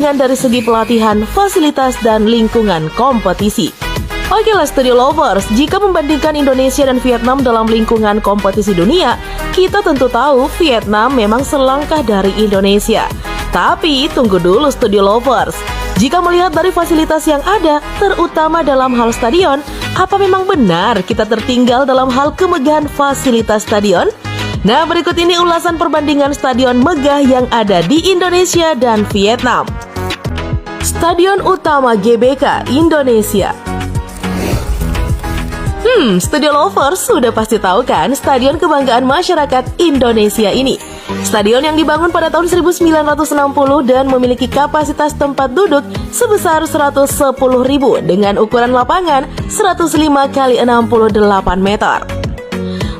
dari segi pelatihan, fasilitas, dan lingkungan kompetisi. Oke Studio Lovers, jika membandingkan Indonesia dan Vietnam dalam lingkungan kompetisi dunia, kita tentu tahu Vietnam memang selangkah dari Indonesia. Tapi tunggu dulu Studio Lovers, jika melihat dari fasilitas yang ada, terutama dalam hal stadion, apa memang benar kita tertinggal dalam hal kemegahan fasilitas stadion? Nah, berikut ini ulasan perbandingan stadion megah yang ada di Indonesia dan Vietnam. Stadion Utama GBK Indonesia. Studio Lovers sudah pasti tahu kan stadion kebanggaan masyarakat Indonesia ini. Stadion yang dibangun pada tahun 1960 dan memiliki kapasitas tempat duduk sebesar 110.000 dengan ukuran lapangan 105 x 68 meter.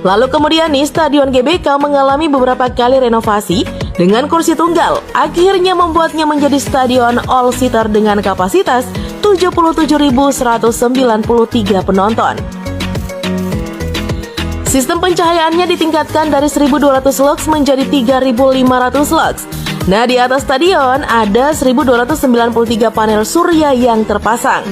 Lalu kemudian nih Stadion GBK mengalami beberapa kali renovasi dengan kursi tunggal, akhirnya membuatnya menjadi stadion all-seater dengan kapasitas 77.193 penonton. Sistem pencahayaannya ditingkatkan dari 1.200 lux menjadi 3.500 lux. Nah, di atas stadion ada 1.293 panel surya yang terpasang.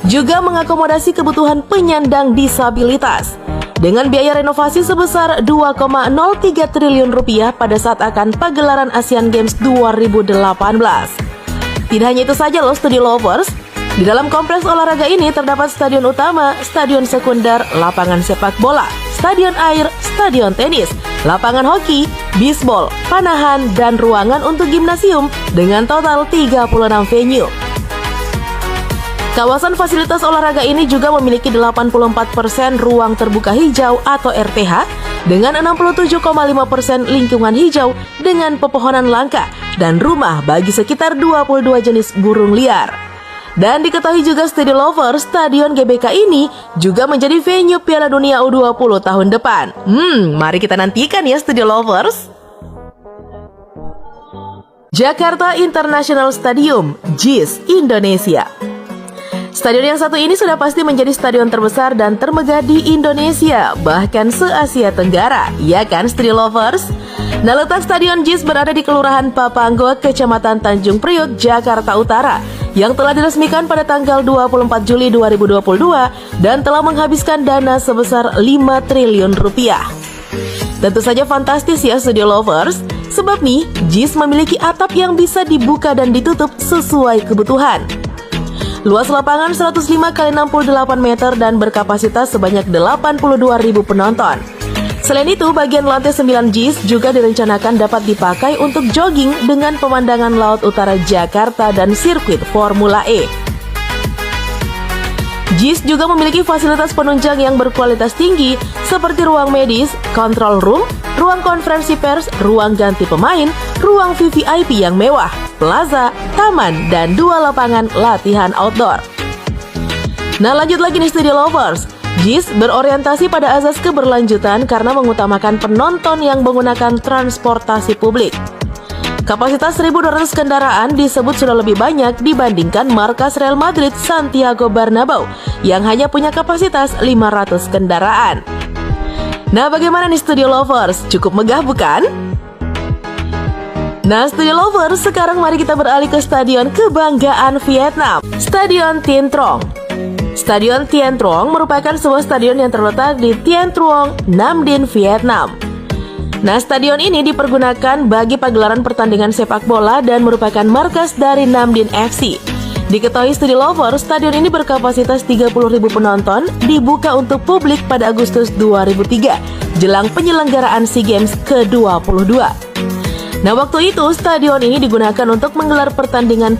Juga mengakomodasi kebutuhan penyandang disabilitas. Dengan biaya renovasi sebesar 2,03 triliun rupiah pada saat akan pagelaran Asian Games 2018. Tidak hanya itu saja loh Studio Lovers. Di dalam kompleks olahraga ini terdapat stadion utama, stadion sekunder, lapangan sepak bola, stadion air, stadion tenis, lapangan hoki, bisbol, panahan, dan ruangan untuk gimnasium dengan total 36 venue. Kawasan fasilitas olahraga ini juga memiliki 84% ruang terbuka hijau atau RTH dengan 67,5% lingkungan hijau dengan pepohonan langka dan rumah bagi sekitar 22 jenis burung liar. Dan diketahui juga Studio Lovers, Stadion GBK ini juga menjadi venue Piala Dunia U20 tahun depan. Mari kita nantikan ya Studio Lovers. Jakarta International Stadium, JIS, Indonesia. Stadion yang satu ini sudah pasti menjadi stadion terbesar dan termegah di Indonesia, bahkan se-Asia Tenggara, ya kan Studio Lovers? Nah, letak Stadion JIS berada di Kelurahan Papanggo, Kecamatan Tanjung Priok, Jakarta Utara, yang telah diresmikan pada tanggal 24 Juli 2022 dan telah menghabiskan dana sebesar 5 triliun rupiah. Tentu saja fantastis ya Studio Lovers, sebab nih JIS memiliki atap yang bisa dibuka dan ditutup sesuai kebutuhan. Luas lapangan 105 x 68 meter dan berkapasitas sebanyak 82.000 penonton. Selain itu, bagian lantai 9 JIS juga direncanakan dapat dipakai untuk jogging dengan pemandangan laut utara Jakarta dan sirkuit Formula E. JIS juga memiliki fasilitas penunjang yang berkualitas tinggi seperti ruang medis, control room, ruang konferensi pers, ruang ganti pemain, ruang VVIP yang mewah, plaza, taman, dan 2 lapangan latihan outdoor. Nah, lanjut lagi nih Studio Lovers. JIS berorientasi pada asas keberlanjutan karena mengutamakan penonton yang menggunakan transportasi publik. Kapasitas 1.200 kendaraan disebut sudah lebih banyak dibandingkan markas Real Madrid Santiago Bernabeu yang hanya punya kapasitas 500 kendaraan. Nah, bagaimana nih Studio Lovers? Cukup megah bukan? Nah, Studio Lovers, sekarang mari kita beralih ke stadion kebanggaan Vietnam, Stadion Tiên Trong. Stadion Tiên Trong merupakan sebuah stadion yang terletak di Tiên Truong, Nam Dinh, Vietnam. Nah, stadion ini dipergunakan bagi pagelaran pertandingan sepak bola dan merupakan markas dari Nam Dinh FC. Diketahui Studio Lovers, stadion ini berkapasitas 30.000 penonton, dibuka untuk publik pada Agustus 2003, jelang penyelenggaraan SEA Games ke-22. Nah, waktu itu stadion ini digunakan untuk menggelar pertandingan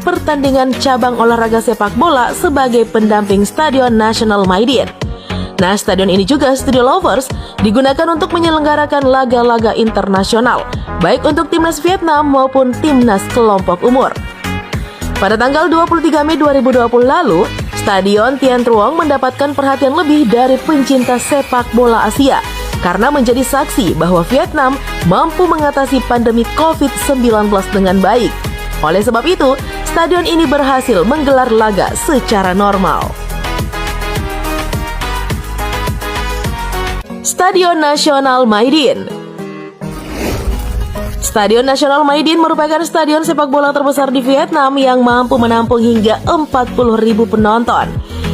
cabang olahraga sepak bola sebagai pendamping Stadion Nasional Maidin. Nah, stadion ini juga Studio Lovers digunakan untuk menyelenggarakan laga-laga internasional, baik untuk timnas Vietnam maupun timnas kelompok umur. Pada tanggal 23 Mei 2020 lalu, Stadion Tiên Truong mendapatkan perhatian lebih dari pencinta sepak bola Asia karena menjadi saksi bahwa Vietnam mampu mengatasi pandemi COVID-19 dengan baik. Oleh sebab itu, stadion ini berhasil menggelar laga secara normal. Stadion Nasional Maidin. Stadion Nasional Maidin merupakan stadion sepak bola terbesar di Vietnam yang mampu menampung hingga 40.000 penonton.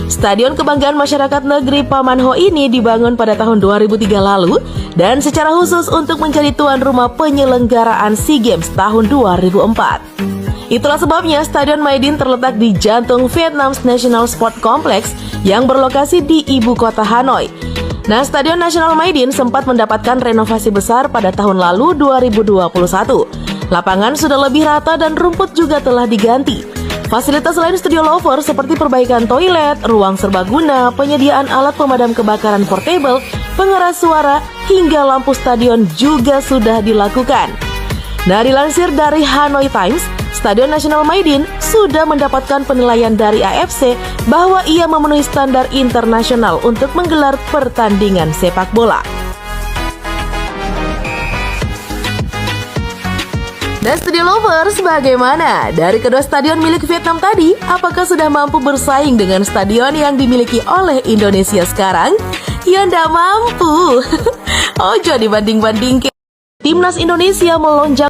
Stadion kebanggaan masyarakat negeri Paman Ho ini dibangun pada tahun 2003 lalu dan secara khusus untuk menjadi tuan rumah penyelenggaraan SEA Games tahun 2004. Itulah sebabnya Stadion Maidin terletak di jantung Vietnam's National Sport Complex yang berlokasi di ibu kota Hanoi. Nah, Stadion Nasional Maidin sempat mendapatkan renovasi besar pada tahun lalu 2021. Lapangan sudah lebih rata dan rumput juga telah diganti. Fasilitas lain Studio Lover seperti perbaikan toilet, ruang serbaguna, penyediaan alat pemadam kebakaran portable, pengeras suara, hingga lampu stadion juga sudah dilakukan. Nah, dilansir dari Hanoi Times, Stadion Nasional Maidin sudah mendapatkan penilaian dari AFC bahwa ia memenuhi standar internasional untuk menggelar pertandingan sepak bola. Dan Studio Lovers, bagaimana? Dari kedua stadion milik Vietnam tadi, apakah sudah mampu bersaing dengan stadion yang dimiliki oleh Indonesia sekarang? Ya ndak mampu. Ojo dibanding-bandingkan. Timnas Indonesia melonjak